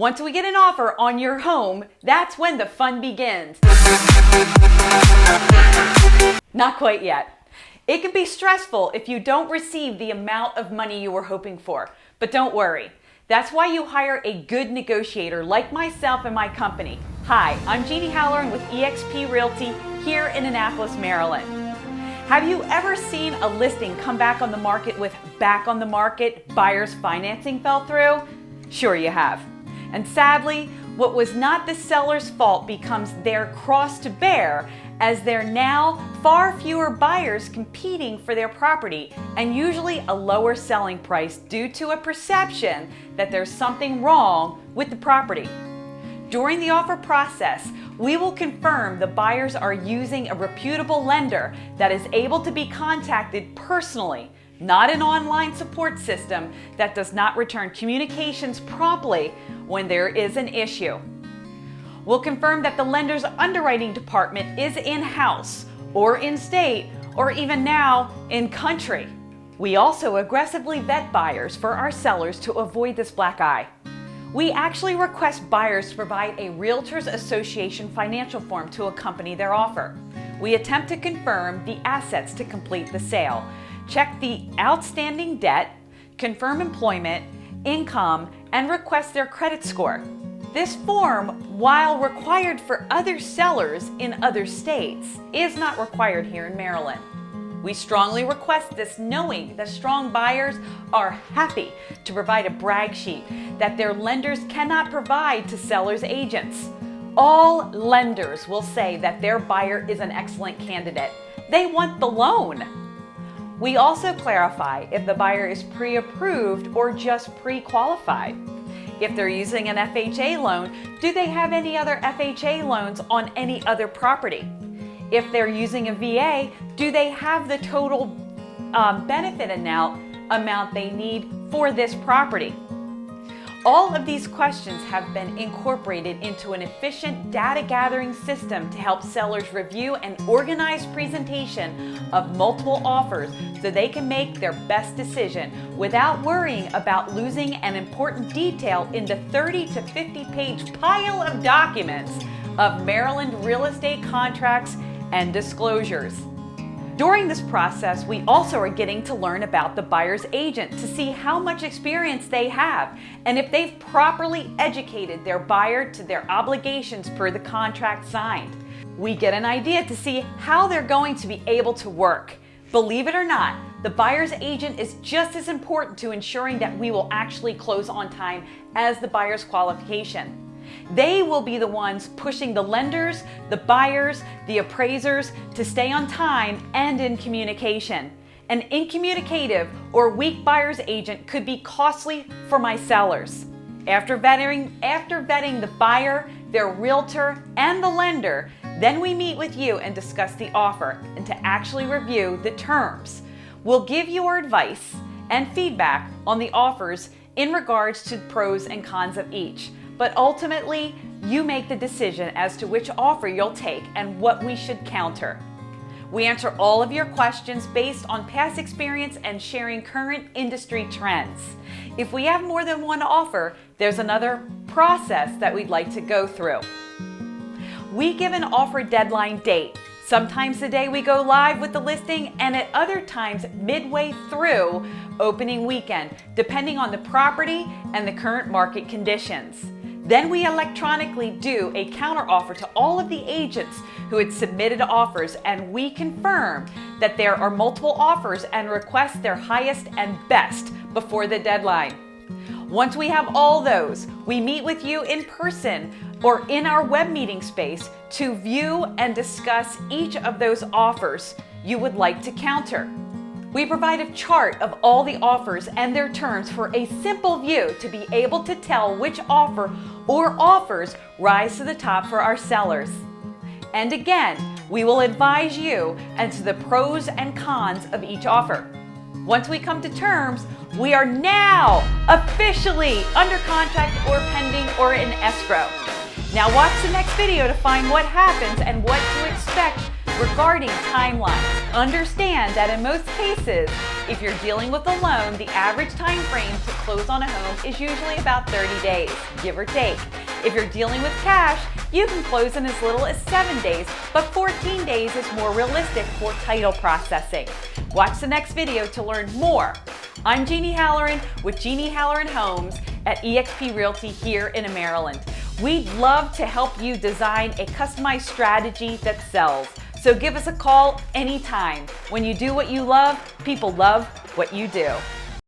Once we get an offer on your home, that's when the fun begins. Not quite yet. It can be stressful if you don't receive the amount of money you were hoping for, but don't worry. That's why you hire a good negotiator like myself and my company. Hi, I'm Jeaniehalloran with eXp Realty here in Annapolis, Maryland. Have you ever seen a listing come back on the market with back on the market, buyer's financing fell through? Sure you have. And sadly, what was not the seller's fault becomes their cross to bear, as there are now far fewer buyers competing for their property and usually a lower selling price due to a perception that there's something wrong with the property. During the offer process, we will confirm the buyers are using a reputable lender that is able to be contacted personally, not an online support system that does not return communications promptly when there is an issue. We'll confirm that the lender's underwriting department is in-house or in-state or even now in-country. We also aggressively vet buyers for our sellers to avoid this black eye. We actually request buyers to provide a Realtors Association financial form to accompany their offer. We attempt to confirm the assets to complete the sale, check the outstanding debt, confirm employment, income, and request their credit score. This form, while required for other sellers in other states, is not required here in Maryland. We strongly request this, knowing that strong buyers are happy to provide a brag sheet that their lenders cannot provide to sellers' agents. All lenders will say that their buyer is an excellent candidate. They want the loan. We also clarify if the buyer is pre-approved or just pre-qualified. If they're using an FHA loan, do they have any other FHA loans on any other property? If they're using a VA, do they have the total benefit amount they need for this property? All of these questions have been incorporated into an efficient data gathering system to help sellers review an organized presentation of multiple offers so they can make their best decision without worrying about losing an important detail in the 30 to 50 page pile of documents of Maryland real estate contracts and disclosures. During this process, we also are getting to learn about the buyer's agent to see how much experience they have and if they've properly educated their buyer to their obligations per the contract signed. We get an idea to see how they're going to be able to work. Believe it or not, the buyer's agent is just as important to ensuring that we will actually close on time as the buyer's qualification. They will be the ones pushing the lenders, the buyers, the appraisers to stay on time and in communication. An incommunicative or weak buyer's agent could be costly for my sellers. After vetting the buyer, their realtor, and the lender, then we meet with you and discuss the offer and to actually review the terms. We'll give you our advice and feedback on the offers in regards to pros and cons of each. But ultimately, you make the decision as to which offer you'll take and what we should counter. We answer all of your questions based on past experience and sharing current industry trends. If we have more than one offer, there's another process that we'd like to go through. We give an offer deadline date. Sometimes the day we go live with the listing, and at other times midway through opening weekend, depending on the property and the current market conditions. Then we electronically do a counteroffer to all of the agents who had submitted offers, and we confirm that there are multiple offers and request their highest and best before the deadline. Once we have all those, we meet with you in person or in our web meeting space to view and discuss each of those offers you would like to counter. We provide a chart of all the offers and their terms for a simple view to be able to tell which offer or offers rise to the top for our sellers. And again, we will advise you as to the pros and cons of each offer. Once we come to terms, we are now officially under contract or pending or in escrow. Now watch the next video to find what happens and what to expect Regarding timelines, understand that in most cases, if you're dealing with a loan, the average time frame to close on a home is usually about 30 days, give or take. If you're dealing with cash, you can close in as little as 7 days, but 14 days is more realistic for title processing. Watch the next video to learn more. I'm Jeannie Halloran with JeanieHalloranHomes at eXp Realty here in Maryland. We'd love to help you design a customized strategy that sells. So give us a call anytime. When you do what you love, people love what you do.